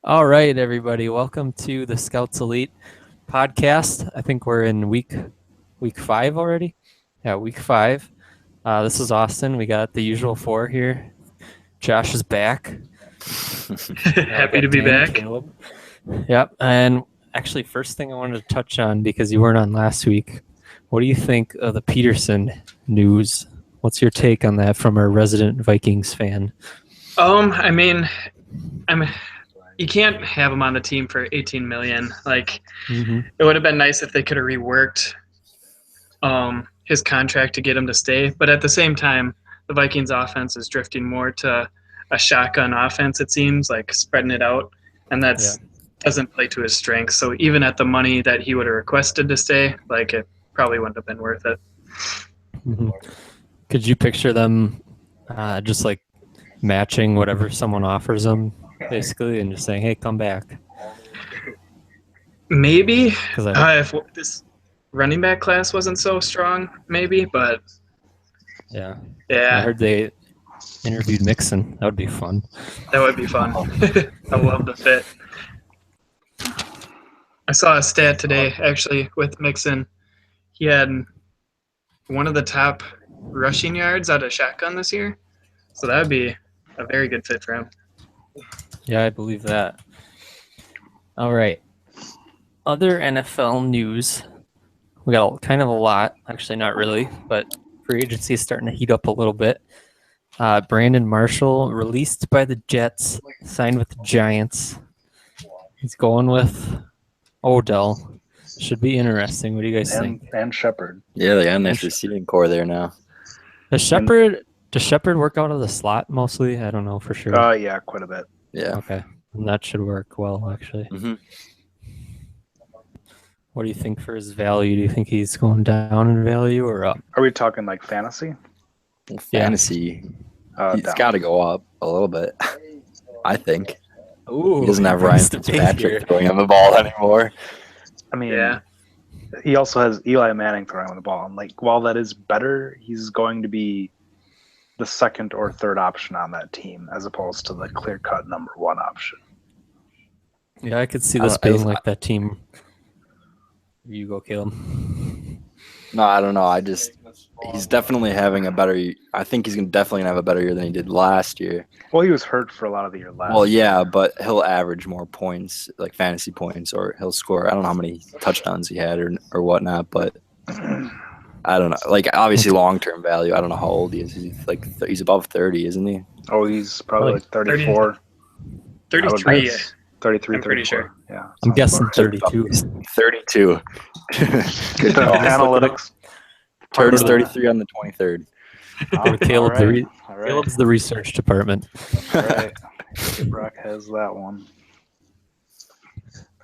All right, everybody. Welcome to the ScoutsElite podcast. I think we're in week 5 already. Yeah, week 5. This is Austin. We got the usual 4 here. Josh is back. Happy to be back. Caleb. Yep. And actually, first thing I wanted to touch on, because you weren't on last week, what do you think of the Peterson news? What's your take on that from our resident Vikings fan? You can't have him on the team for $18 million. It would have been nice if they could have reworked his contract to get him to stay. But at the same time, the Vikings offense is drifting more to a shotgun offense, it seems, like spreading it out. And doesn't play to his strengths. So even at the money that he would have requested to stay, it probably wouldn't have been worth it. Mm-hmm. Could you picture them just matching whatever someone offers them, basically, and just saying, hey, come back? Maybe. If this running back class wasn't so strong, maybe, but... Yeah. I heard they interviewed Mixon. That would be fun. That would be fun. I love the fit. I saw a stat today, actually, with Mixon. He had one of the top rushing yards out of shotgun this year. So that would be a very good fit for him. Yeah, I believe that. All right. Other NFL news. We got kind of a lot. Actually, not really, but free agency is starting to heat up a little bit. Brandon Marshall, released by the Jets, signed with the Giants. He's going with Odell. Should be interesting. What do you guys think? And Shepard. Yeah, they got a nice receiving core there now. Does Shepard work out of the slot mostly? I don't know for sure. Yeah, quite a bit. Yeah. Okay. And that should work well, actually. Mm-hmm. What do you think for his value? Do you think he's going down in value or up? Are we talking like fantasy? Fantasy. He's got to go up a little bit, I think. Ooh, he doesn't have Ryan Fitzpatrick throwing him the ball anymore. I mean, he also has Eli Manning throwing him the ball. And while that is better, he's going to be the second or third option on that team as opposed to the clear-cut number one option. Yeah, I could see this being like that team. You go, Caleb. No, I don't know. He's definitely having a better. I think he's definitely gonna have a better year than he did last year. Well, he was hurt for a lot of the year last. Well, yeah, but he'll average more points, like fantasy points, or he'll score. I don't know how many touchdowns he had or whatnot, but I don't know. Obviously, long-term value. I don't know how old he is. He's above 30, isn't he? Oh, he's probably 34. 33. 33, I'm pretty sure. Yeah. I'm guessing 32. 32. Analytics. Turns 33 on the 23rd. Caleb, Caleb's the research department. All right. Brock has that one.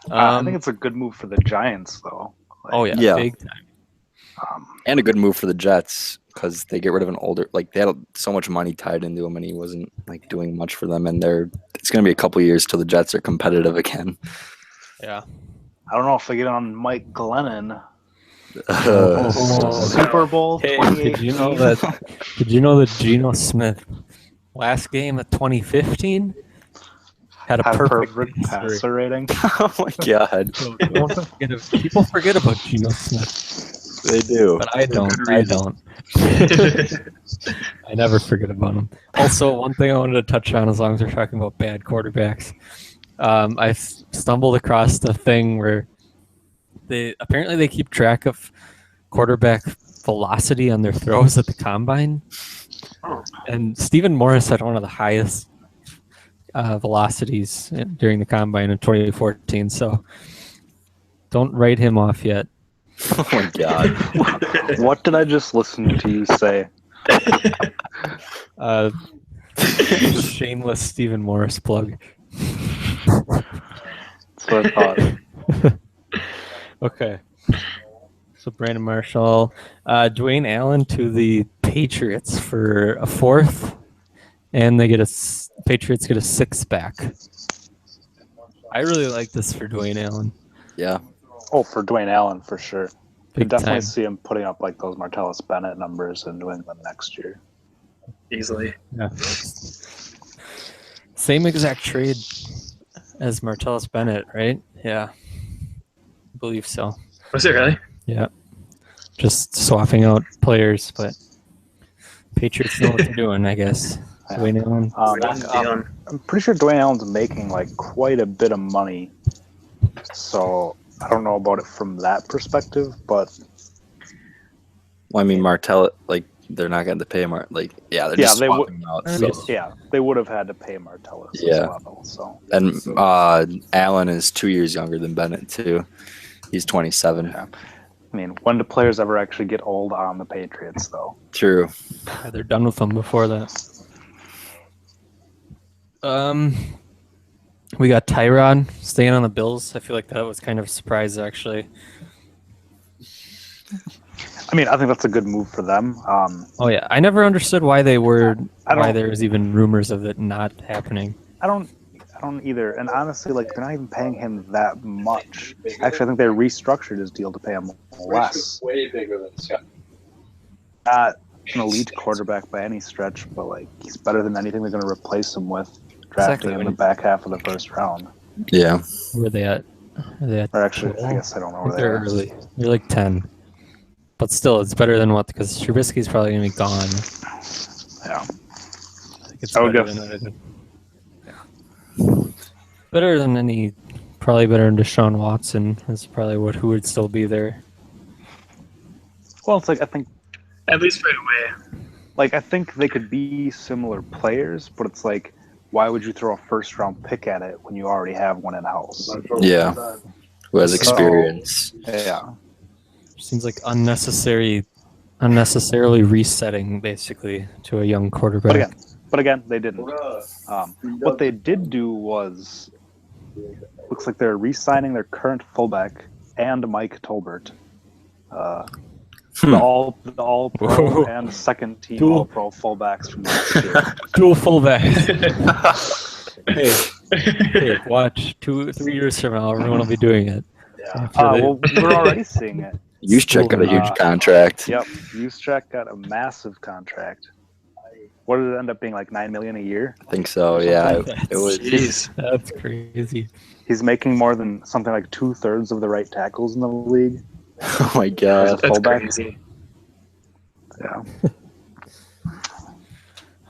I think it's a good move for the Giants, though. Yeah. Big time. And a good move for the Jets because they get rid of an older. They had so much money tied into him, and he wasn't doing much for them. And it's going to be a couple years till the Jets are competitive again. Yeah. I don't know if they get on Mike Glennon. Super Bowl. Hey, did you know that Geno Smith last game of 2015 had a perfect passer rating? Oh my god! So people forget about Geno Smith. They do, but I don't. I never forget about him. Also, one thing I wanted to touch on, as long as we're talking about bad quarterbacks, I stumbled across the thing where they keep track of quarterback velocity on their throws at the combine. And Stephen Morris had one of the highest velocities during the combine in 2014. So don't write him off yet. Oh my god! What did I just listen to you say? Shameless Stephen Morris plug. That's what I thought. Okay. So Brandon Marshall, Dwayne Allen to the Patriots for a 4th, and Patriots get a 6th back. I really like this for Dwayne Allen. Yeah. Oh, for Dwayne Allen, for sure. You Big definitely time. see him putting up those Martellus Bennett numbers in New England next year. Easily. Yeah. Same exact trade as Martellus Bennett, right? Yeah, I believe so. Was it really? Yeah, just swapping out players, but Patriots know what they're doing, I guess. Yeah. Dwayne Allen. I'm pretty sure Dwayne Allen's making like quite a bit of money, so I don't know about it from that perspective, but Well, I mean, Martell, like, they're not going to pay they're just swapping him out. So. yeah, they would have had to pay Martellus Yeah. as well. So And Allen is 2 years younger than Bennett, too. He's 27. Yeah. I mean, when do players ever actually get old on the Patriots, though? True. Yeah, they're done with them before that. We got Tyrod staying on the Bills. I feel like that was kind of a surprise, actually. I mean, I think that's a good move for them. Oh yeah, I never understood why there don't- was even rumors of it not happening. I don't either. And honestly, like, they're not even paying him that much. Actually, I think they restructured his deal to pay him less. Way bigger than Scott. Not an elite quarterback by any stretch, but like, he's better than anything they're going to replace him with. Drafting him in the back half of the first round. Yeah. Where are they at? Are they at Or actually, 12? I guess I don't know I where think they they're are. early. They're like 10. But still, it's better than what? Because Trubisky's probably going to be gone. Yeah. I think it's I would better guess. than anything. Better than any. Probably better than Deshaun Watson. Is probably who would still be there. Well, it's like, I think At least right away. Like, I think they could be similar players, but it's like, why would you throw a first-round pick at it when you already have one in-house? Yeah. Who has experience. Yeah. Seems like unnecessarily resetting, basically, to a young quarterback. But again, they didn't. What they did do was, looks like they're re-signing their current fullback and Mike Tolbert. The all pro Whoa. and second team Dual. all pro fullbacks from last year. Dual fullbacks. hey, watch 2-3 years from now, everyone will be doing it. Well, we're already seeing it. Juszczyk got a huge contract. Yep, Juszczyk got a massive contract. What did it end up being, like $9 million a year? I think so, yeah. It was. Jeez. That's crazy. He's making more than something like 2/3 of the right tackles in the league. Oh my god. That's Fullback. crazy. Yeah.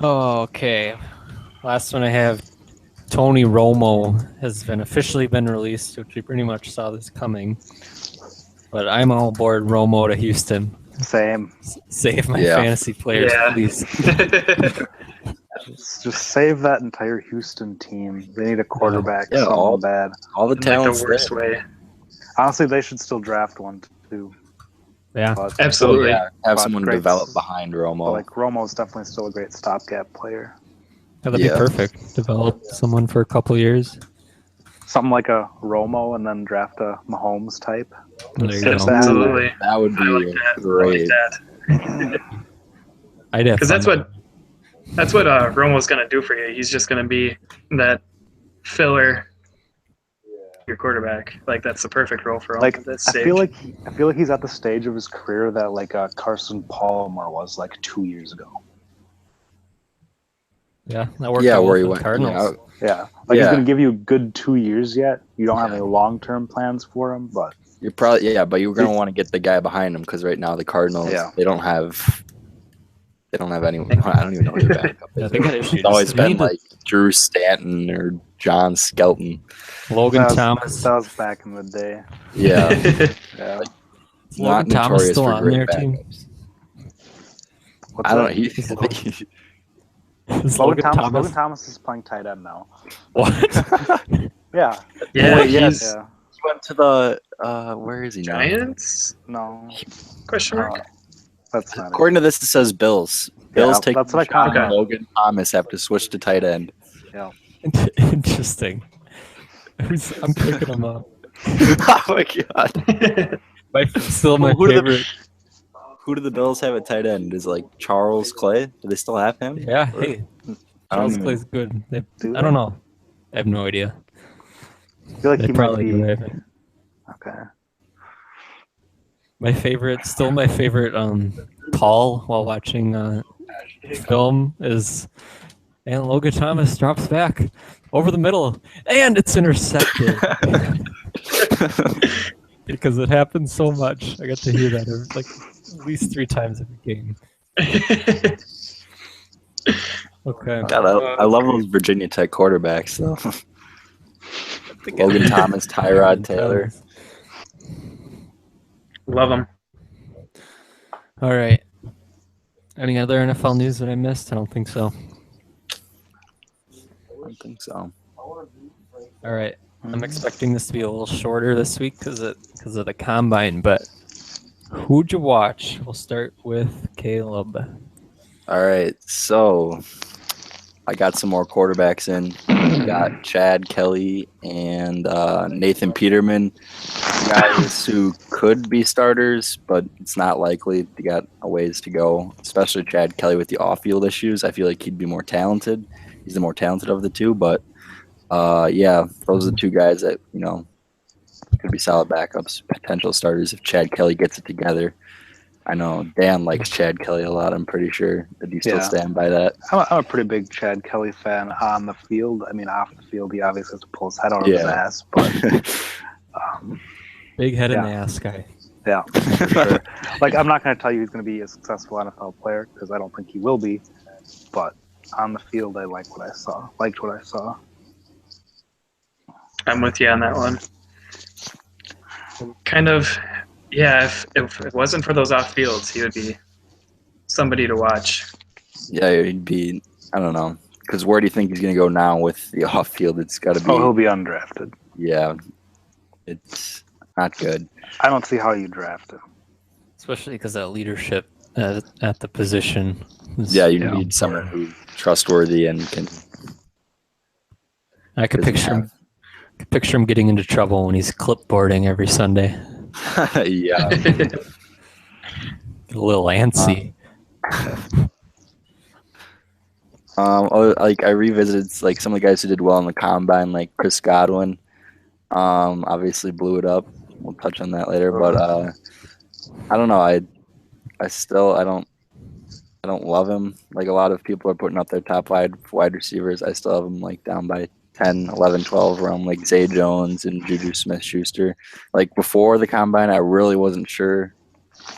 Oh, okay. Last one I have. Tony Romo has officially been released, which we pretty much saw this coming. But I'm all aboard Romo to Houston. Same. Save my Yeah. fantasy players, Yeah. please. Just save that entire Houston team. They need a quarterback. Yeah, Something all- bad. All the In like talent's the worst there. way. Honestly, they should still draft one too. Yeah. But, Absolutely. Yeah, have But someone great- develop behind Romo. but like Romo's definitely still a great stopgap player. That'd Yeah. be perfect. Develop someone for a couple years. Something like a Romo and then draft a Mahomes type. There you Sit go. back. Absolutely. That would I like be that. I like great. that. I'd have Because that's fun. what Romo's gonna do for you. He's just gonna be that filler, your quarterback. Like that's the perfect role for him. Like at this I stage. feel like he's at the stage of his career that like Carson Palmer was like 2 years ago. Yeah, that worked Yeah, out where with he the went. Cardinals. Yeah, like he's Yeah. gonna give you a good 2 years yet. You don't have Yeah. any long-term plans for him, but You're probably but you're gonna want to get the guy behind him because right now the Cardinals Yeah. they don't have anyone. I don't even know who their backup Yeah, is. they got issues. It's always They been need to- like Drew Stanton or John Skelton. Logan that was, Thomas. that was back in the day. Yeah, Yeah. Is not Logan Thomas notorious still for on great their team? backups. What's I don't. that? Is Logan Thomas is playing tight end now. What? Yeah. yeah, Wait, yes. Yeah. He went to the where is he now? Giants? No. Question mark. That's not it. According to this, it says Bills. Bills Yeah, take that's what I John kinda- Logan Thomas have to switch to tight end. Interesting. I'm picking him up. Oh my god! Still my Who do the- favorite. Who do the Bills have at tight end? Is like Charles Clay? Do they still have him? Yeah, hey, I don't Charles even- Clay's good. Do I don't know. I have no idea. I feel like They he might probably be. do. I haven't- Okay. My favorite call while watching film is, and Logan Thomas drops back. over the middle, and it's intercepted. Because it happens so much. I got to hear that like at least 3 times every game. Okay. God, I love those Virginia Tech quarterbacks, though. Logan Thomas, Tyrod Taylor. Love them. All right. Any other NFL news that I missed? I don't think so. I don't think so. All right. I'm expecting this to be a little shorter this week because of the combine, but who'd you watch? We'll start with Caleb. All right, so I got some more quarterbacks in. Got Chad Kelly and Nathan Peterman, guys who could be starters, but it's not likely. They got a ways to go, especially Chad Kelly with the off-field issues. I feel like he'd be more talented. He's the more talented of the two, but yeah, those are the two guys that, could be solid backups, potential starters if Chad Kelly gets it together. I know Dan likes Chad Kelly a lot. I'm pretty sure. Do you still stand by that? I'm a pretty big Chad Kelly fan on the field. I mean, off the field, he obviously has to pull his head out of his ass, but big head in the ass guy. Yeah, for sure. Like, I'm not going to tell you he's going to be a successful NFL player because I don't think he will be. But on the field, I liked what I saw. I'm with you on that one. Kind of, yeah, if it wasn't for those off fields, he would be somebody to watch. Yeah, he'd be, I don't know. Because where do you think he's going to go now with the off field? It's got to be. Oh, he'll be undrafted. Yeah, it's not good. I don't see how you draft him. Especially because that leadership at the position. Yeah, you need someone who's trustworthy and can. I could picture him getting into trouble when he's clipboarding every Sunday. Yeah. Get a little antsy. Like I revisited like some of the guys who did well in the combine, like Chris Godwin. Obviously blew it up. We'll touch on that later, but I don't know. I don't love him. Like a lot of people are putting up their top wide receivers. I still have him like down by 10, 11, 12 around like Zay Jones and Juju Smith-Schuster. Like before the combine, I really wasn't sure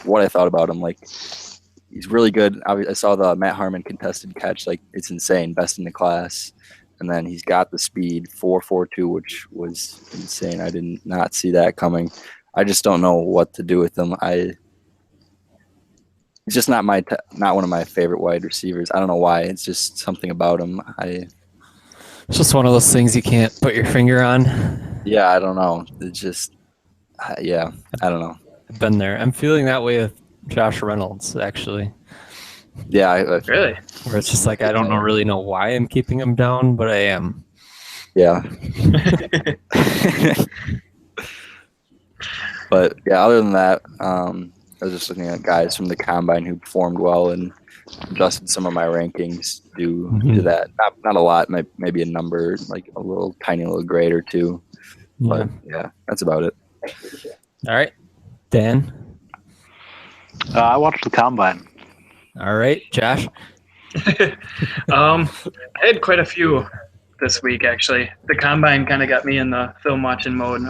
what I thought about him. Like he's really good. I saw the Matt Harmon contested catch. Like it's insane, best in the class. And then he's got the speed, 4.42, which was insane. I did not see that coming. I just don't know what to do with him. He's just not not one of my favorite wide receivers. I don't know why. It's just something about him. It's just one of those things you can't put your finger on. Yeah, I don't know. It's just, I don't know. I've been there. I'm feeling that way with Josh Reynolds, actually. Yeah, really? Where it's just like I don't really know why I'm keeping him down, but I am. Yeah. But yeah, other than that, I was just looking at guys from the combine who performed well and adjusted some of my rankings due to that. Not a lot, maybe a number, like a little tiny little grade or two. But yeah, that's about it. All right, Dan. I watched the combine. All right, Josh. I had quite a few this week, actually. The combine kind of got me in the film watching mode.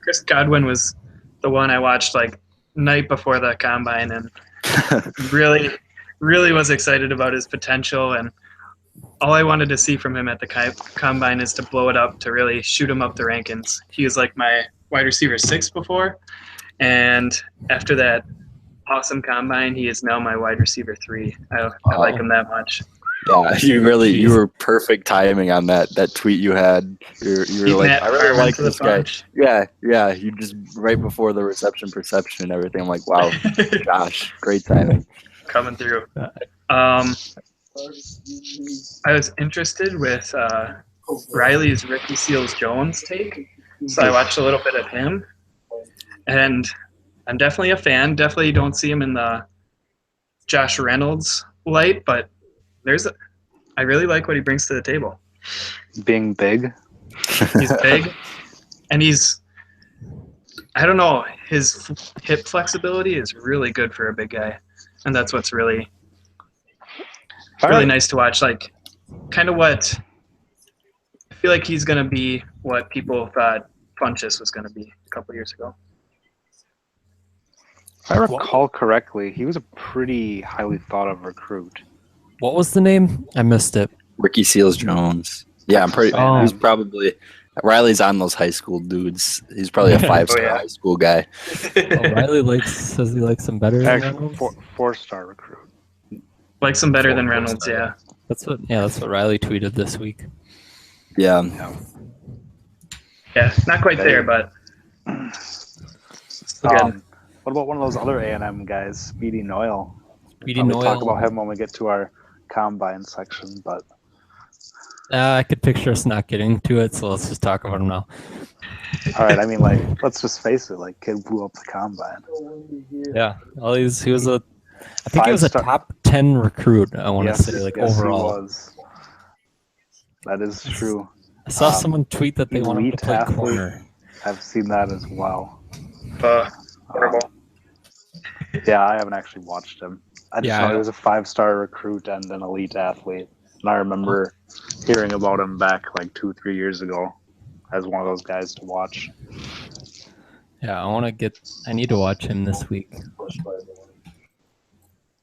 Chris Godwin was the one I watched like night before the combine and really, really was excited about his potential. And all I wanted to see from him at the combine is to blow it up, to really shoot him up the rankings. He was like my wide receiver 6 before. And after that awesome combine, he is now my wide receiver 3. I like him that much. Yeah, you were perfect timing on that tweet you had. You were like, I really like this guy. Yeah, you just right before the reception perception and everything. I'm like, wow, Josh, great timing. Coming through. I was interested with Riley's Ricky Seals-Jones take, so I watched a little bit of him, and I'm definitely a fan. Definitely don't see him in the Josh Reynolds light, but I really like what he brings to the table. Being big. He's big, and I don't know, his hip flexibility is really good for a big guy, and that's what's really nice to watch. Like, kind of what feel like he's going to be what people thought Funchess was going to be a couple years ago. If I recall correctly, he was a pretty highly thought of recruit. What was the name? I missed it. Ricky Seals-Jones. Yeah, I'm pretty. Oh. He's probably Riley's on those high school dudes. He's probably a 5-star high school guy. Riley says he likes him better. Actually, 4-star recruit. Likes him better than Reynolds, yeah. That's what Riley tweeted this week. Yeah. Yeah, not quite there, but still good. What about one of those other A&M guys, Speedy Noyle? Speedy We'll Noyle. talk about him when we get to our combine section, but I could picture us not getting to it, so let's just talk about him now. all right. I mean, like, let's just face it. Like, kid blew up the combine. Yeah, he was a. I think he was a top 10 recruit. I want to say, like, overall. He was. That is true. I saw someone tweet that they want him to play athlete. corner. I've seen that as well. Horrible. Yeah, I haven't actually watched him. I just know he was a 5-star recruit and an elite athlete. And I remember hearing about him back like 2-3 years ago as one of those guys to watch. Yeah, I need to watch him this week.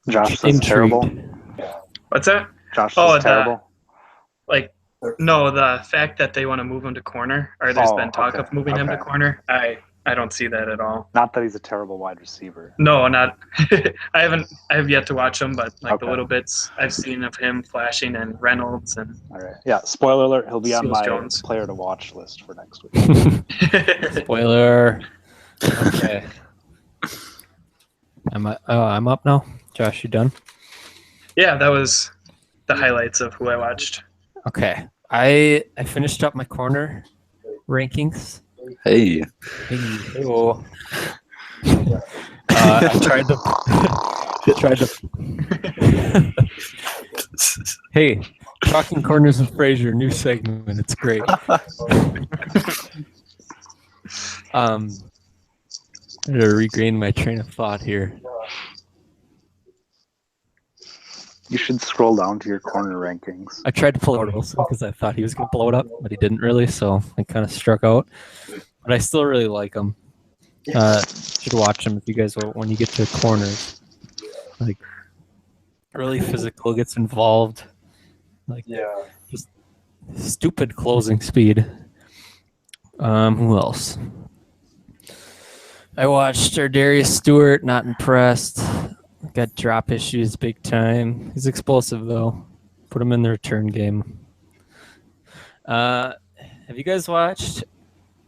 Josh says terrible. What's that? Josh says terrible. No, the fact that they want to move him to corner, or there's been talk of moving him to corner, I don't see that at all. Not that he's a terrible wide receiver. No, not. I have yet to watch him, but the little bits I've seen of him flashing and Reynolds and. All right. Yeah. Spoiler alert: he'll be on my Jones. player to watch list for next week. Spoiler. Okay. I'm up now. Josh, you done? Yeah, that was the highlights of who I watched. Okay. I finished up my corner rankings. Hey. Hey-o. I tried to. Hey, talking corners with Frazier, new segment. It's great. I had to regain my train of thought here. You should scroll down to your corner rankings. I tried to pull out Wilson because I thought he was going to blow it up, but he didn't really, so I kind of struck out. But I still really like him. Should watch him if you guys when you get to corners. Like, really physical, gets involved. Like, just stupid closing speed. Who else? I watched Darius Stewart, not impressed. Got drop issues big time. He's explosive, though. Put him in the return game. Have you guys watched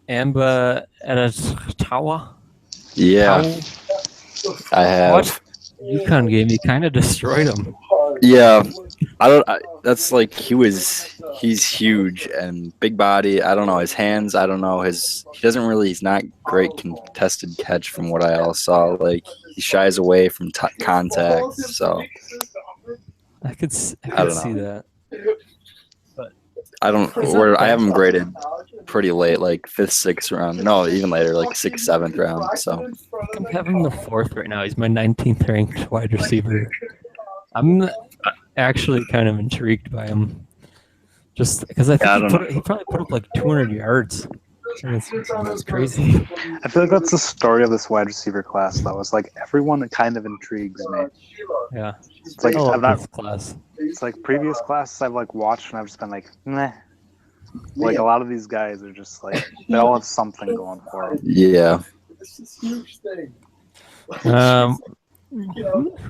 Amba Edatawa? Yeah, I have. UConn game, he kind of destroyed him. Yeah, that's like he's huge and big body. I don't know his hands. I don't know he's not great contested catch from what I all saw. Like he shies away from contact. So I could see that. But I have him graded pretty late, like 5th, 6th round. No, even later, like 6th, 7th round. So I think I'm having the 4th right now. He's my 19th ranked wide receiver. I'm actually kind of intrigued by him, just because I think he probably put up like 200 yards. It's crazy. I feel like that's the story of this wide receiver class, though. It's like everyone kind of intrigues me. Yeah, it's like I'm not this class. It's like previous classes I've like watched and I've just been like, meh. Like a lot of these guys are just like they all have something going for them. Yeah.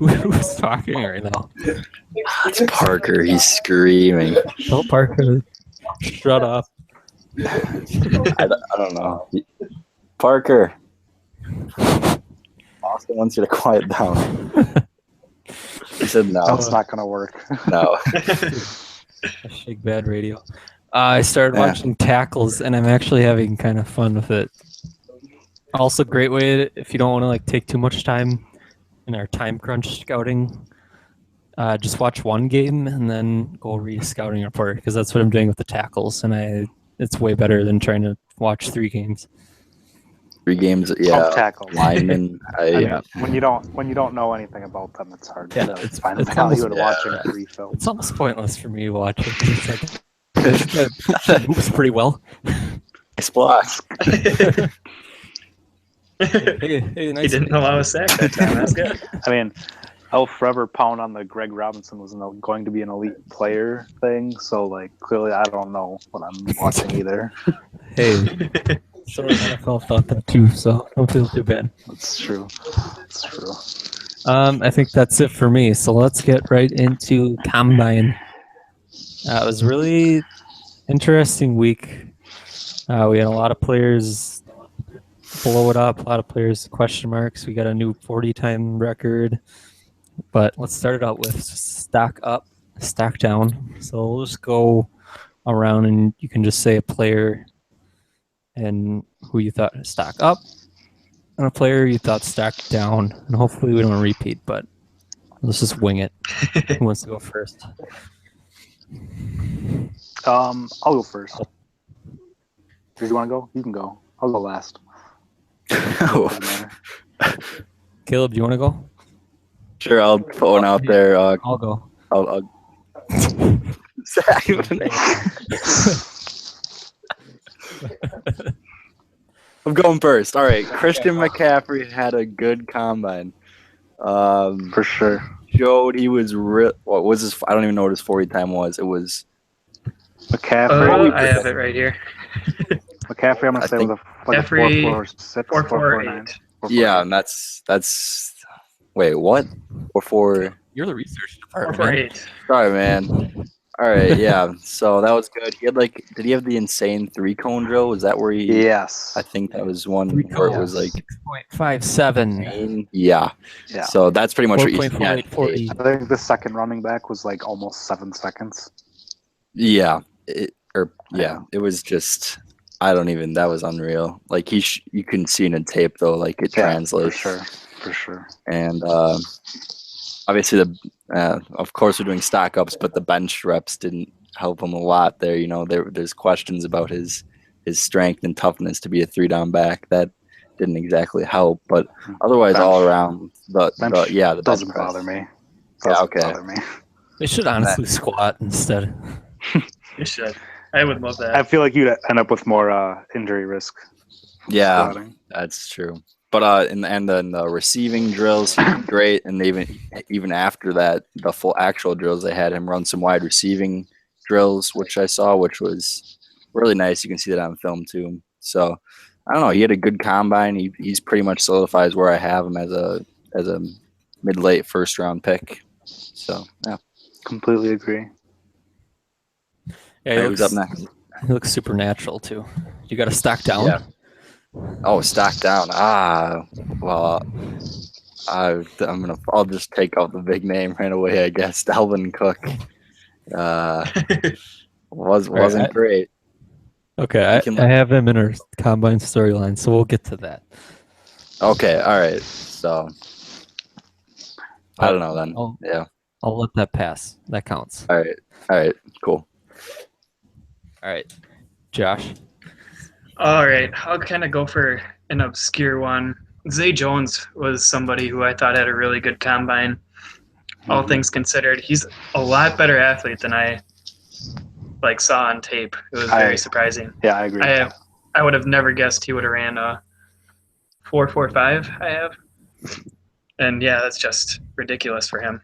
Who's talking right now? It's Parker. He's screaming. Tell Parker, shut up. I don't know. Parker. Austin wants you to quiet down. He said no. That's not going to work. No. Shake bad radio. I started watching tackles, and I'm actually having kind of fun with it. Also, great way if you don't want to like take too much time in our time crunch scouting. Just watch one game and then go read a scouting report because that's what I'm doing with the tackles, and it's way better than trying to watch 3 games. 3 games, yeah. Tackle linemen. When you don't know anything about them, it's hard to it's find value in watching 3 films. It's almost pointless for me watching. It's like Moves pretty well. Nice block. Hey, nice. He didn't allow a sack that time. That's good. I mean, I'll forever pound on the Greg Robinson was going to be an elite player thing. So, like, clearly I don't know what I'm watching either. Hey, so the NFL thought that too, so don't feel too bad. That's true. That's true. I think that's it for me. So let's get right into Combine. It was a really interesting week. We had a lot of players blow it up, a lot of players question marks. We got a new 40-time record. But let's start it out with stock up, stock down. So we'll just go around and you can just say a player and who you thought stock up and a player you thought stock down. And hopefully we don't repeat, but let's just wing it. Who wants to go first? I'll go first. Do you want to go? You can go. I'll go last. Caleb, do you want to go? Sure, I'll put one out there. I'll go. I'll I'm going first. All right, Christian McCaffrey had a good combine. For sure. Showed he was real. What was his? I don't even know what his 40 time was. It was McCaffrey. I have it right here. McCaffrey, I'm gonna say was a McCaffrey, 4.46, 4.48. yeah, and that's. Wait, what? 4.4. You're the research department. 4.48. Sorry, man. All right, yeah. So that was good. He had did he have the insane 3-cone drill? Was that where he? Yes. I think that was one where it was like 6.57. Yeah. Yeah. So that's pretty much what you 4.48. I think the second running back was like almost 7 seconds. Yeah. It was just. I don't even. That was unreal. Like you couldn't see in a tape though. Like it translates. For sure. And obviously of course we're doing stock ups, but the bench reps didn't help him a lot there. You know, there's questions about his strength and toughness to be a 3-down back. That didn't exactly help, but otherwise bench. All around the doesn't bench press. bother me. Bother me. They should honestly squat instead. You should. I would love that. I feel like you'd end up with more injury risk. Yeah, squatting. that's true. But in the receiving drills, he did great, and even after that, the full actual drills, they had him run some wide receiving drills, which I saw, which was really nice. You can see that on film too. So I don't know. He had a good combine. He's pretty much solidifies where I have him as a mid-late first-round pick. So yeah, completely agree. Yeah, who's up next? He looks supernatural too. You got a stock down. Yeah. Oh, stock down. Well, I'll just take out the big name right away. I guess Dalvin Cook wasn't great. Okay, I have him in our combine storyline, so we'll get to that. Okay, all right. So I don't know then. I'll let that pass. That counts. All right, cool. All right, Josh. All right, I'll kind of go for an obscure one. Zay Jones was somebody who I thought had a really good combine. All things considered, he's a lot better athlete than I saw on tape. It was very surprising. Yeah, I agree. I would have never guessed he would have ran a 4.45. I have, and yeah, that's just ridiculous for him.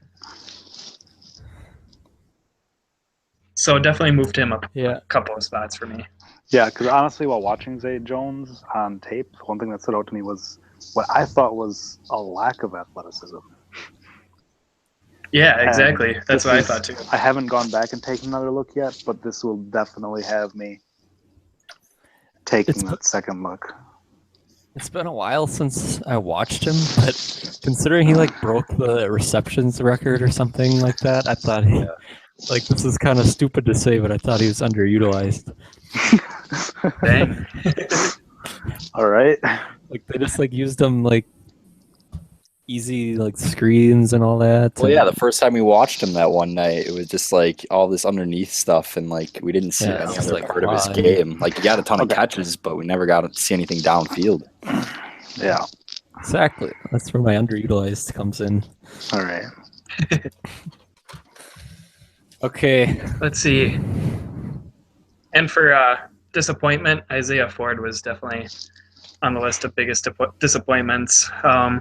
So definitely moved him up a couple of spots for me. Yeah, because honestly, while watching Zay Jones on tape, one thing that stood out to me was what I thought was a lack of athleticism. Yeah, exactly. That's what I thought too. I haven't gone back and taken another look yet, but this will definitely have me taking that second look. It's been a while since I watched him, but considering he broke the receptions record or something like that, I thought this is kind of stupid to say, but I thought he was underutilized. Dang. All right. They just used him easy screens and all that. Well, yeah, the first time we watched him that one night, it was just all this underneath stuff, and we didn't see any other part of his game. He got a ton of catches, but we never got to see anything downfield. Yeah, exactly. That's where my underutilized comes in. All right. Okay. Let's see. And for disappointment, Isaiah Ford was definitely on the list of biggest disappointments. While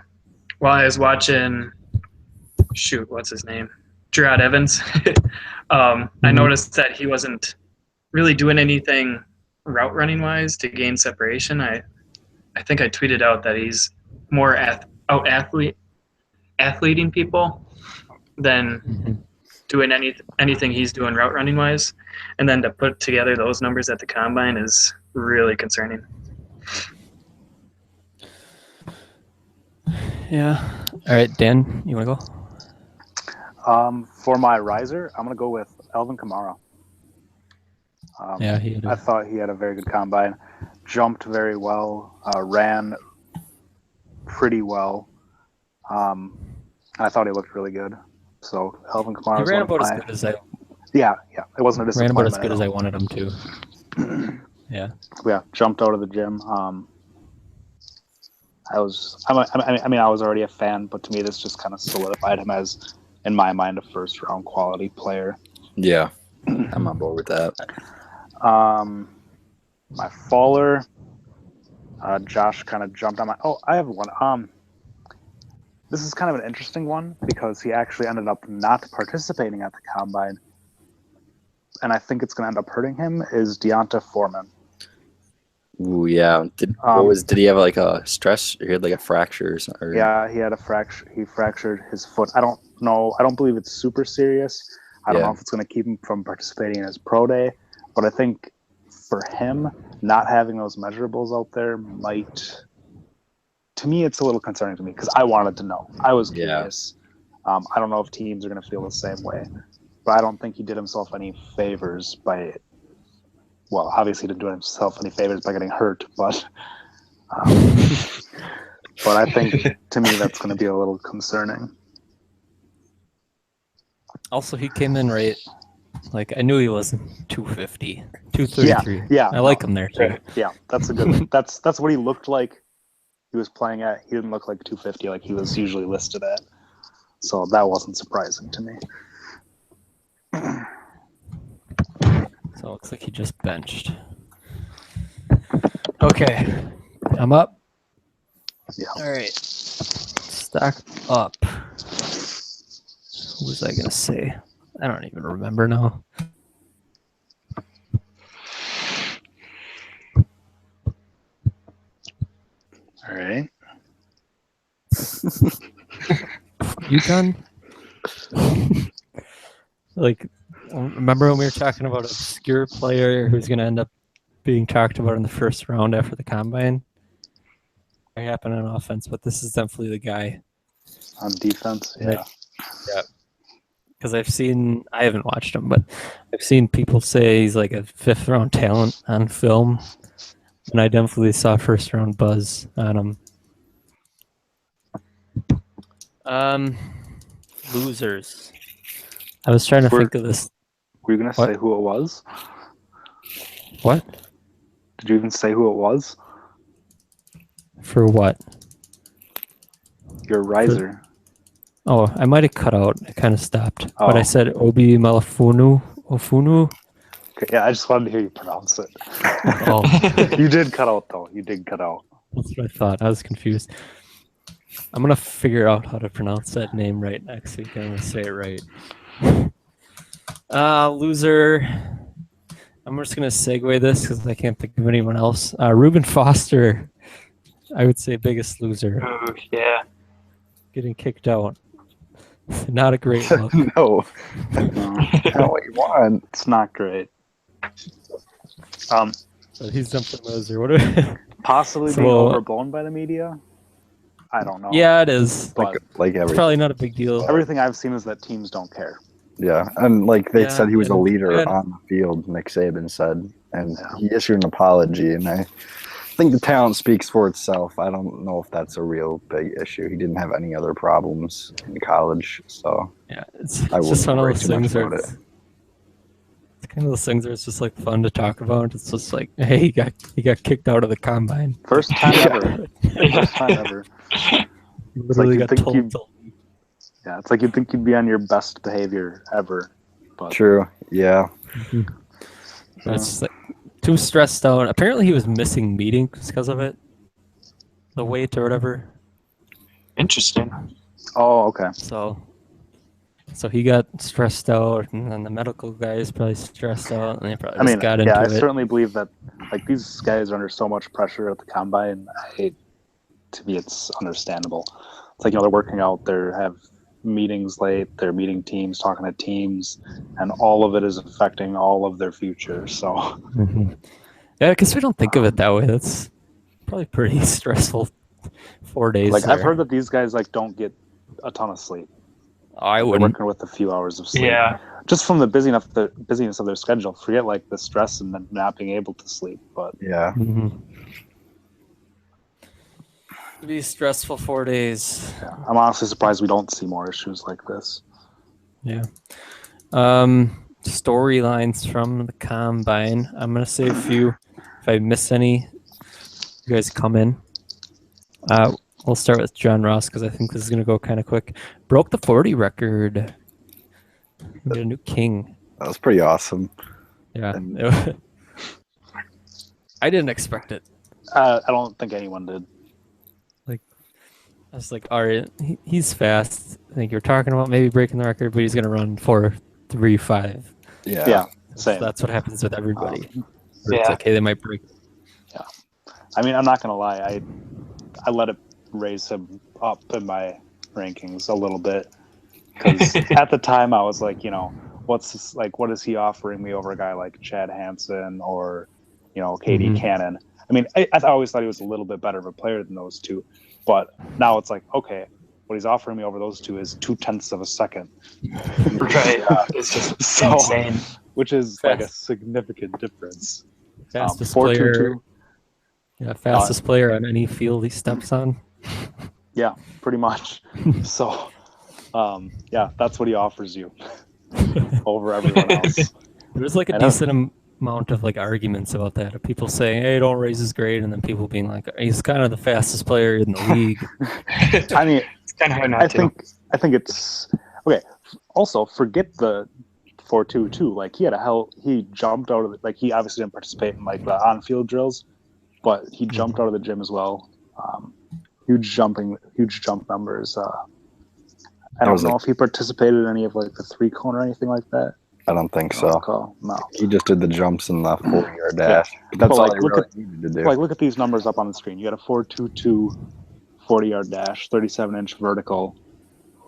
I was watching, what's his name? Gerard Evans. I noticed that he wasn't really doing anything route running wise to gain separation. I think I tweeted out that he's more athleting people than doing anything he's doing route running wise. And then to put together those numbers at the combine is really concerning. Yeah. All right, Dan, you want to go? For my riser, I'm going to go with Alvin Kamara. I thought he had a very good combine. Jumped very well. Ran pretty well. I thought he looked really good. So Alvin Kamara. He ran about as good as I. Yeah. It wasn't a disappointment. Ran about as good as I wanted him to. Yeah. Jumped out of the gym. I was already a fan, but to me, this just kind of solidified him as, in my mind, a first-round quality player. Yeah, I'm on board with that. My faller, Josh kind of jumped on my. Oh, I have one. This is kind of an interesting one because he actually ended up not participating at the combine, and I think it's going to end up hurting him. Is Deonta Foreman? Ooh, yeah. Did he have like a stress? Or he had like a fracture or something? Yeah, he had a fracture. He fractured his foot. I don't know. I don't believe it's super serious. I don't know if it's going to keep him from participating in his pro day, but I think for him, not having those measurables out there might. To me, it's a little concerning to me because I wanted to know. I was curious. I don't know if teams are going to feel the same way, but I don't think he did himself any favors by. Well, obviously, he didn't do himself any favors by getting hurt, but I think to me that's going to be a little concerning. Also, he came in right. Like I knew he wasn't 250, 233. Yeah. I like him there too. Yeah, that's a good. That's what he looked like. He was playing at. He didn't look like 250 like he was usually listed at. So that wasn't surprising to me. So it looks like he just benched. Okay, I'm up. Yeah. All right. Stack up. Who was I going to say? I don't even remember now. All right. UConn? Like, remember when we were talking about an obscure player who's going to end up being talked about in the first round after the combine? It happened on offense, but this is definitely the guy. On defense, yeah. Yeah. Because I haven't watched him, but I've seen people say he's like a fifth round talent on film. And I definitely saw first round buzz on him. Losers. I was trying to think of this. Were you going to say who it was? What? Did you even say who it was? For what? Your riser. I might have cut out. I kind of stopped. Oh. But I said Obi Malafunu. Ofunu. Okay, yeah, I just wanted to hear you pronounce it. Oh. You did cut out, though. You did cut out. That's what I thought. I was confused. I'm going to figure out how to pronounce that name right next week. I'm going to say it right. Loser. I'm just going to segue this because I can't think of anyone else. Reuben Foster, I would say biggest loser. Oh, yeah. Getting kicked out. Not a great look. No. Not what you want. It's not great. But he's definitely a loser. What possibly being overblown by the media? I don't know. Yeah, it is. But like it's probably not a big deal. Everything I've seen is that teams don't care. Yeah, and like they said he was a leader on the field, Nick Saban said, and he issued an apology, and I think the talent speaks for itself. I don't know if that's a real big issue. He didn't have any other problems in college, so yeah, it's just one of those things where it's kind of those things where it's just like fun to talk about. It's just like, hey, he got kicked out of the combine. First time ever. First time ever. Literally got told. Yeah, it's like you'd think you'd be on your best behavior ever. But true. Yeah. Mm-hmm. It's like too stressed out. Apparently, he was missing meetings because of it. The weight or whatever. Interesting. Oh, okay. So he got stressed out, and then the medical guy is probably stressed out, and they probably I mean, just got into I it. certainly believe that like these guys are under so much pressure at the combine. To me, it's understandable. It's like, they're working out, they have meetings late, they're meeting teams, talking to teams, and all of it is affecting all of their future. So, Yeah, because we don't think of it that way. That's probably pretty stressful 4 days. like, there. I've heard that these guys like don't get a ton of sleep. I They're wouldn't. working with a few hours of sleep. Yeah. Just from the busyness of their schedule. Forget like the stress and then not being able to sleep. But Yeah. It'd be stressful 4 days. yeah, I'm honestly surprised we don't see more issues like this. Yeah. Storylines from the combine. I'm gonna say a few. If I miss any, you guys come in. We'll start with John Ross because I think this is gonna go kind of quick. Broke the 40 record. We got a new king. That was pretty awesome. Yeah. And- I didn't expect it. I don't think anyone did. I was like, all right, he's fast. I think you're talking about maybe breaking the record, but he's gonna run 4.35. Yeah. Yeah, same. That's what happens with everybody. Or yeah. It's like, hey, they might break. I mean, I'm not gonna lie. I let it raise him up in my rankings a little bit because at the time I was like, what's this, like, what is he offering me over a guy like Chad Hansen or, KD Cannon? I mean, I always thought he was a little bit better of a player than those two, but now it's like, okay, what he's offering me over those two is 0.2 of a second. Right. It's just insane. Which is like a significant difference. Fastest 4.22. player. Yeah, fastest player on any field he steps on. Yeah, pretty much. So, that's what he offers you over everyone else. There's like a decent amount of like arguments about that. Of people saying, "Hey, don't raise his grade," and then people being like, "He's kind of the fastest player in the league." I mean, It's kind of hard not to. I think it's okay. Also, forget the 4.22. Like he jumped out of like he obviously didn't participate in like the on-field drills, but he jumped out of the gym as well. Huge jump numbers. I don't know if he participated in any of like the 3-cone or anything like that. I don't think so. No. He just did the jumps in the 40-yard dash. But that's all he really needed to do. Like, look at these numbers up on the screen. You got a 4.22 40-yard dash, 37-inch vertical,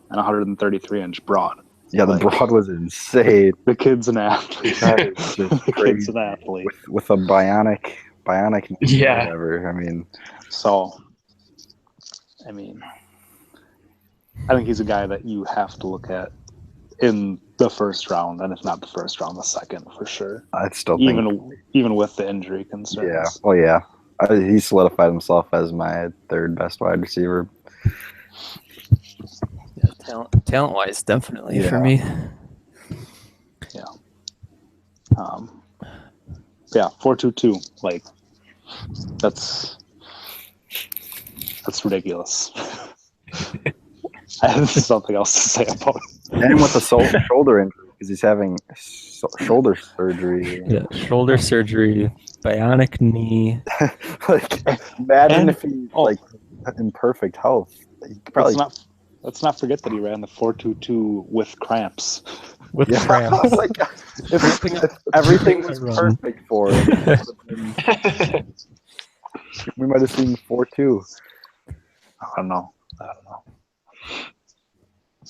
and 133-inch broad. Yeah, the broad was insane. The kid's an athlete. That is just The kid's crazy. an athlete. With a bionic knee, Yeah. whatever. I mean, So, I mean, I think he's a guy that you have to look at in the first round, and if not the first round, the second for sure. I still think Even with the injury concerns. yeah. Well, yeah. He solidified himself as my third best wide receiver. Yeah, talent-wise, definitely for me. Yeah. 4.22. Like, that's ridiculous. I have something else to say about it. And with a shoulder injury, because he's having shoulder surgery. Yeah, shoulder surgery, bionic knee. Like, imagine if he's like in perfect health. He could probably. Let's not forget that he ran the 4.22 with cramps. With Yeah. cramps. Like, if everything was perfect for him, we might have seen 4.2. I don't know.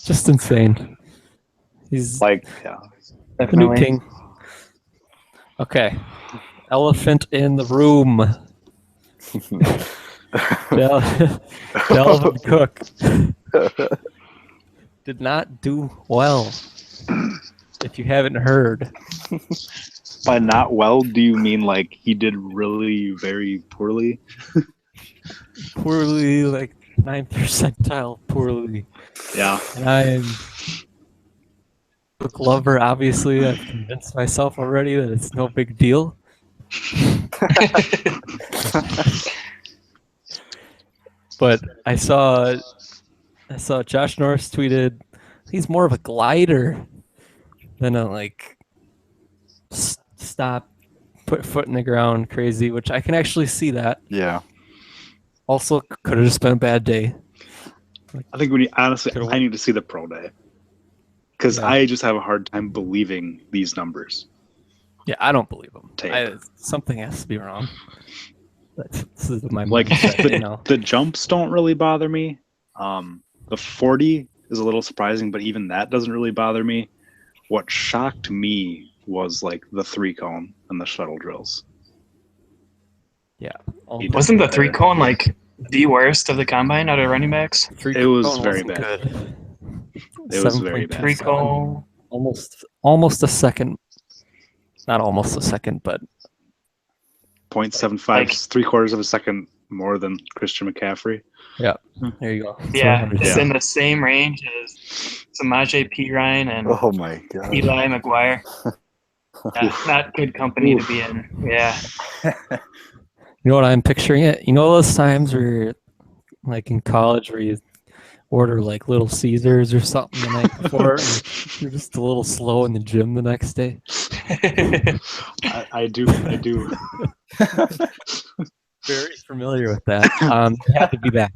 Just insane. He's Like, yeah. the new king. Okay. Elephant in the room. Delvin Cook did not do well. If you haven't heard. By not well, do you mean like he did really very poorly? Poorly, like 9th percentile poorly. Yeah. And I'm book lover, obviously. I've convinced myself already that it's no big deal. But I saw Josh Norris tweeted he's more of a glider than a like stop put foot in the ground, crazy, which I can actually see that. Yeah. Also, could have just been a bad day. I think honestly, Could've- I need to see the pro day because Yeah. I just have a hard time believing these numbers. Yeah, I don't believe him. Tape. Something has to be wrong. This is my Like mindset right now. the jumps don't really bother me. The 40 is a little surprising, but even that doesn't really bother me. What shocked me was like the 3-cone and the shuttle drills. Yeah. Wasn't the 3-cone like the worst of the combine out of running backs? It was very bad. Good. It was very bad. 3-cone. Almost a second. Not almost a second, but 0.75, Like- 3/4 of a second more than Christian McCaffrey. yeah. There you go. That's Yeah, 100. it's in the same range as Samaje Perine and Oh my god. Eli McGuire. Yeah, not good company to be in. Yeah. You know what I'm picturing it? You know those times where, like in college, where you order like Little Caesars or something the night before, and you're just a little slow in the gym the next day. I do. Very familiar with that. It had to be that.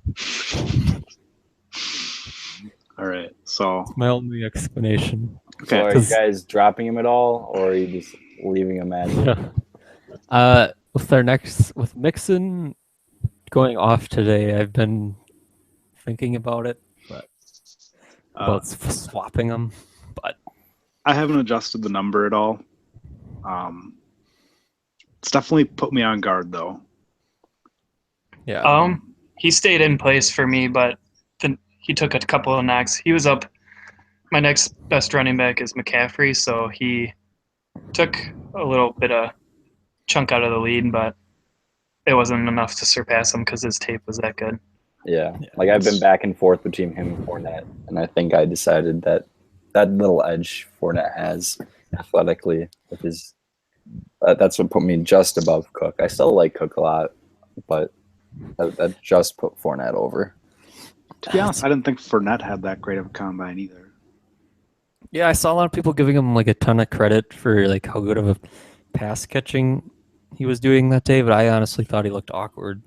All right. So My only explanation. So are you 'Cause- guys dropping him at all, or are you just leaving him at it? With Mixon going off today, I've been thinking about it, but about swapping them. But I haven't adjusted the number at all. It's definitely put me on guard though. yeah, He stayed in place for me, but then he took a couple of knocks. He was up. My next best running back is McCaffrey, so he took a little bit of chunk out of the lead, but it wasn't enough to surpass him because his tape was that good. Yeah. Like I've been back and forth between him and Fournette, and I think I decided that little edge Fournette has athletically with his that's what put me just above Cook. I still like Cook a lot, but that just put Fournette over. To be honest, I didn't think Fournette had that great of a combine either. yeah. I saw a lot of people giving him like a ton of credit for like how good of a pass catching he was doing that day, but I honestly thought he looked awkward.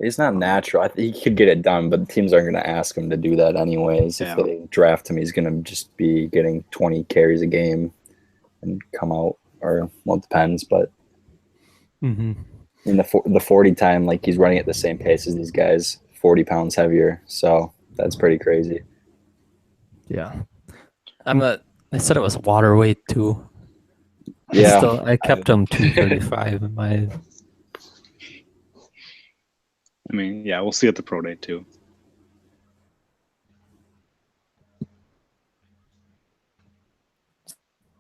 He's not natural. I think he could get it done, but teams aren't going to ask him to do that anyways. Yeah. If they draft him, he's going to just be getting 20 carries a game and come out, or well, it depends. But Mm-hmm. in the 40 time, like he's running at the same pace as these guys, 40 pounds heavier. So that's pretty crazy. Yeah, I said it was water weight too. Yeah. I kept him 235 in my. I mean, yeah, we'll see at the pro day too.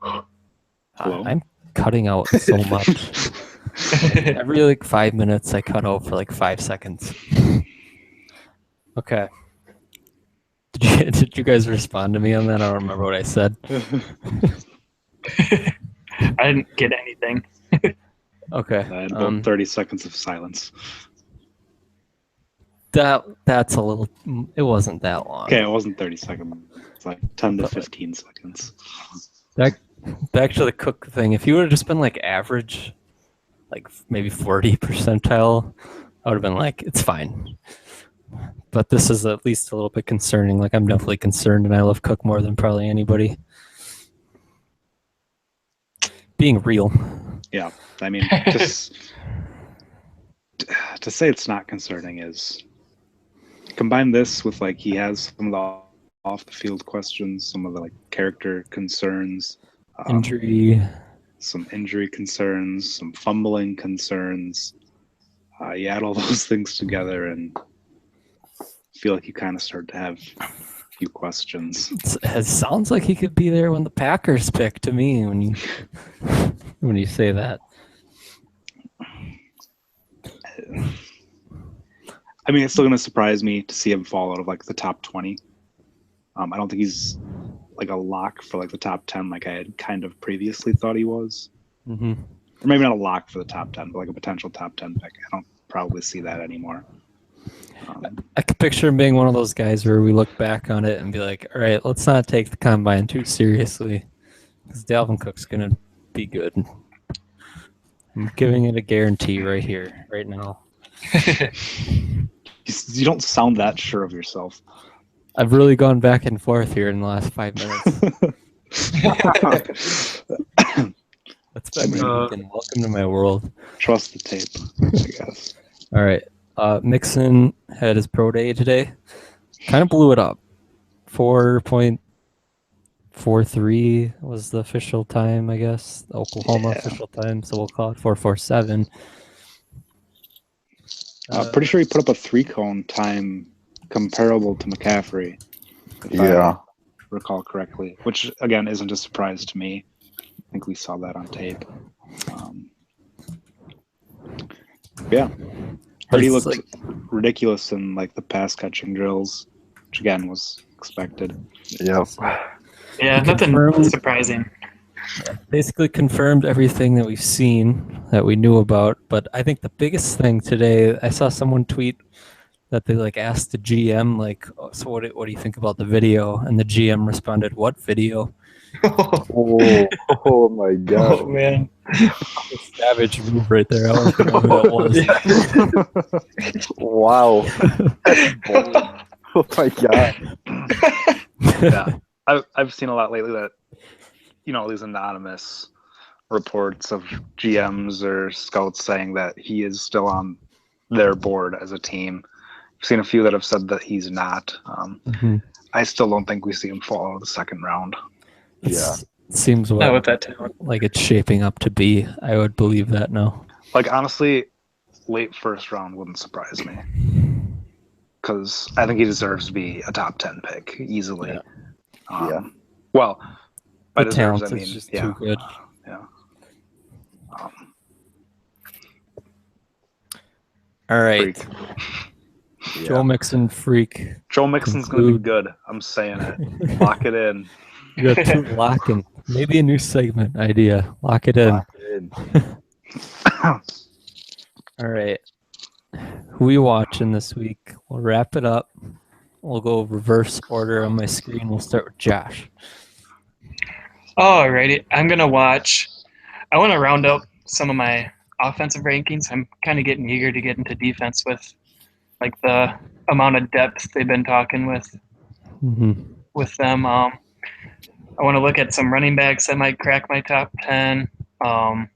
Hello? I'm cutting out so much. Every like 5 minutes, I cut out for like 5 seconds. Okay. Did you guys respond to me on that? I don't remember what I said. I didn't get anything. Okay. I had about 30 seconds of silence. That's a little. It wasn't that long. Okay, it wasn't 30 seconds. It's like 10 to 15 seconds. Back to the Cook thing. If you would have just been like average, like maybe 40 percentile, I would have been like, it's fine. But this is at least a little bit concerning. Like I'm definitely concerned, and I love Cook more than probably anybody. Being real. Yeah, I mean, just to say it's not concerning is combine this with like he has some of the off the field questions, some of the like character concerns, Injury. some injury concerns, some fumbling concerns. You add all those things together and feel like you kind of start to have a few questions. It sounds like he could be there when the Packers pick to me when you say that. I mean, it's still going to surprise me to see him fall out of like the top 20. I don't think he's like a lock for like the top 10 like I had kind of previously thought he was. Mm-hmm. Or maybe not a lock for the top 10, but like a potential top 10 pick. I don't probably see that anymore. I could picture him being one of those guys where we look back on it and be like, all right, let's not take the combine too seriously. because Dalvin Cook's gonna be good. I'm giving it a guarantee right here, right now. You don't sound that sure of yourself. I've really gone back and forth here in the last 5 minutes. That's been my weekend. Welcome to my world. Trust the tape, I guess. All right. Mixon had his pro day today. Kind of blew it up. 4.43 was the official time, I guess. The Oklahoma official time, so we'll call it 4.47. Pretty sure he put up a 3-cone time comparable to McCaffrey, if I recall correctly, which, again, isn't a surprise to me. I think we saw that on tape. He looked ridiculous in like the pass catching drills, which again was expected. Yep. Yeah, nothing surprising. Basically confirmed everything that we've seen, that we knew about. But I think the biggest thing today, I saw someone tweet that they asked the GM so what do you think about the video? And the GM responded, "What video?" Oh my god! Oh man, savage move right there. I want to know who that was. Wow! Oh my god! Yeah, I've seen a lot lately that these anonymous reports of GMs or scouts saying that he is still on their board as a team. I've seen a few that have said that he's not. I still don't think we see him fall out of the second round. It seems not with that talent. Like it's shaping up to be. I would believe that now. Honestly, late first round wouldn't surprise me, because I think he deserves to be a top 10 pick easily. Well, by the deserves, talent I mean, is just too good. Yeah. All right. Freak. Joe Mixon freak. Joe Mixon's going to be good. I'm saying it. Lock it in. You got two locking. Maybe a new segment idea. Lock it in. All right. Who we watching this week? We'll wrap it up. We'll go reverse order on my screen. We'll start with Josh. Alrighty. I want to round up some of my offensive rankings. I'm kind of getting eager to get into defense with the amount of depth they've been talking with them. I want to look at some running backs that might crack my top 10. I want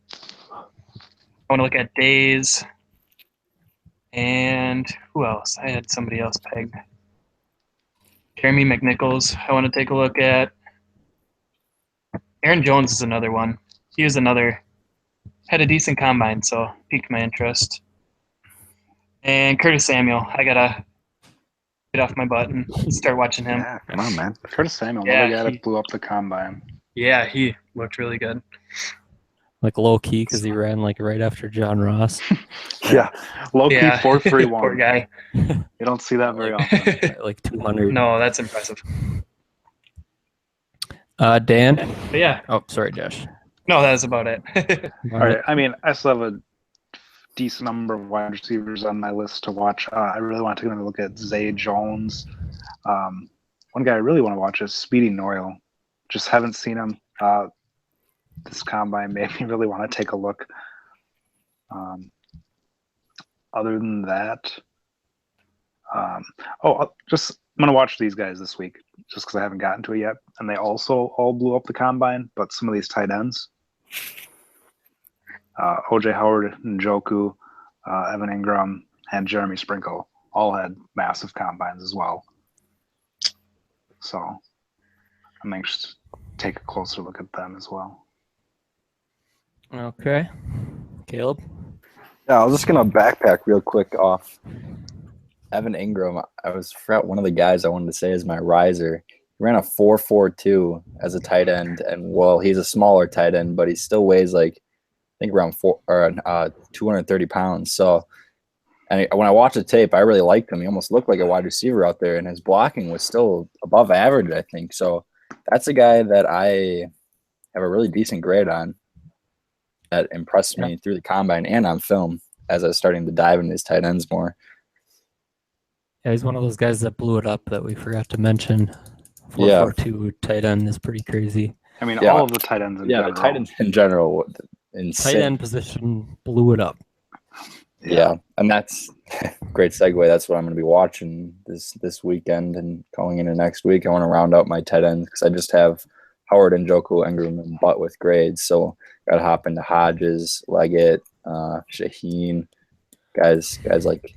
to look at days. And who else? I had somebody else pegged. Jeremy McNichols, I want to take a look at. Aaron Jones is another one. He was had a decent combine, so piqued my interest. And Curtis Samuel, I got to get off my butt and start watching him. Yeah, come on, man. Curtis Samuel, another guy that blew up the combine. Yeah, he looked really good. Low key because he ran right after John Ross. Yeah, low key 4.31. Poor guy. You don't see that very often. 200. No, that's impressive. Dan. But yeah. Oh, sorry, Josh. No, that was about it. All right. I mean, I still have a decent number of wide receivers on my list to watch. I really want to take a look at Zay Jones. One guy I really want to watch is Speedy Noyle. Just haven't seen him. This combine made me really want to take a look. Other than that, I'm going to watch these guys this week just because I haven't gotten to it yet. And they also all blew up the combine, but some of these tight ends, OJ Howard, Njoku, Evan Ingram, and Jeremy Sprinkle all had massive combines as well. So I'm anxious to take a closer look at them as well. Okay. Caleb? Yeah, I was just going to backpack real quick off Evan Ingram. I forgot one of the guys I wanted to say is my riser. He ran a 4.42 as a tight end, and he's a smaller tight end, but he still weighs I think around 230 pounds. So, and when I watched the tape, I really liked him. He almost looked like a wide receiver out there, and his blocking was still above average, I think. So that's a guy that I have a really decent grade on. That impressed me through the combine and on film as I was starting to dive into his tight ends more. Yeah, he's one of those guys that blew it up that we forgot to mention. 4.42 tight end is pretty crazy. I mean, Yeah. all of the tight ends in Yeah, general. the tight ends in general, insane. Tight end position blew it up. Yeah, and that's great segue. That's what I'm going to be watching this weekend and going into next week. I want to round out my tight ends because I just have Howard and Njoku, Ingram, and Butt with grades. So got to hop into Hodges, Leggett, Shaheen, guys like,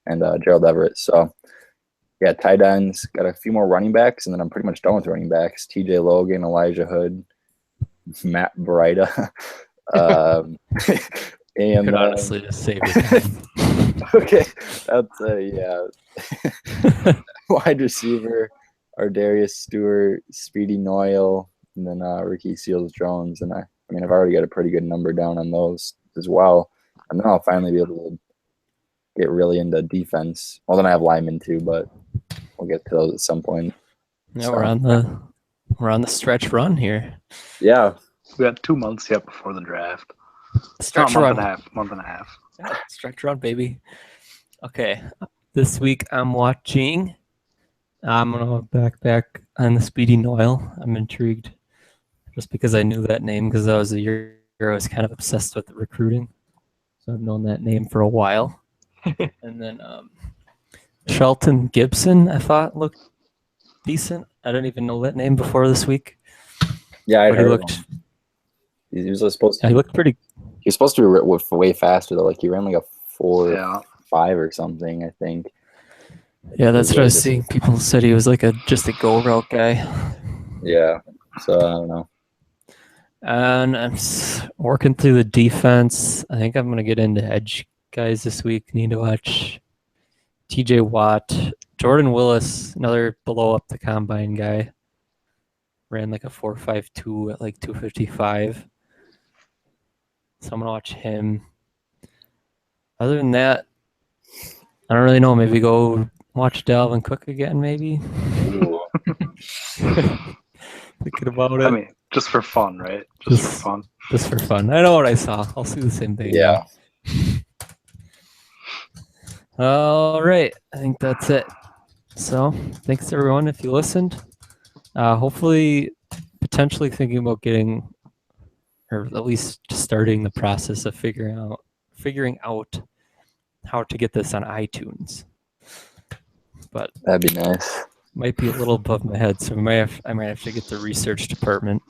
and Gerald Everett. So yeah, tight ends. Got a few more running backs, and then I'm pretty much done with running backs. T.J. Logan, Elijah Hood, Matt Breida. You And could honestly just save your time. okay, that's wide receiver, Ardarius Stewart, Speedy Noyle, and then Ricky Seals-Jones. And I mean, I've already got a pretty good number down on those as well. And then I'll finally be able to get really into defense. Well, then I have linemen too, but we'll get to those at some point. Yeah, So, we're on the stretch run here. yeah, We got 2 months yet before the draft. Stretch month run. and a half. Month and a half. Yeah, stretch run, baby. Okay, this week I'm watching. I'm gonna back on the Speedy Noyle. I'm intrigued, just because I knew that name because I was a year I was kind of obsessed with recruiting, so I've known that name for a while. And then Shelton Gibson, I thought looked decent. I didn't even know that name before this week. yeah, I But he heard looked, him. He was supposed to. he looked pretty. He was supposed to be way faster though. Like he ran like a 4.5 Yeah. or something, I think. Yeah, that's what I really was seeing. People said he was like just a go route guy. Yeah. So I don't know. And I'm working through the defense. I think I'm going to get into edge guys this week. Need to watch TJ Watt, Jordan Willis, another below up the combine guy. Ran like a 4.52 at like 255. So I'm going to watch him. Other than that, I don't really know. Maybe go watch Dalvin Cook again, maybe. Thinking about it. I mean, just for fun, right? Just for fun. Just for fun. I know what I saw. I'll see the same thing. Yeah. All right. I think that's it. So thanks everyone if you listened. Hopefully, potentially thinking about getting, or at least starting the process of figuring out how to get this on iTunes. But That'd be nice. might be a little above my head, so I might have to get the research department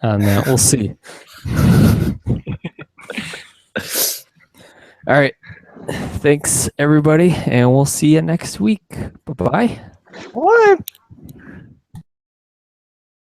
on that. We'll see. All right. Thanks, everybody, and we'll see you next week. Bye-bye. What?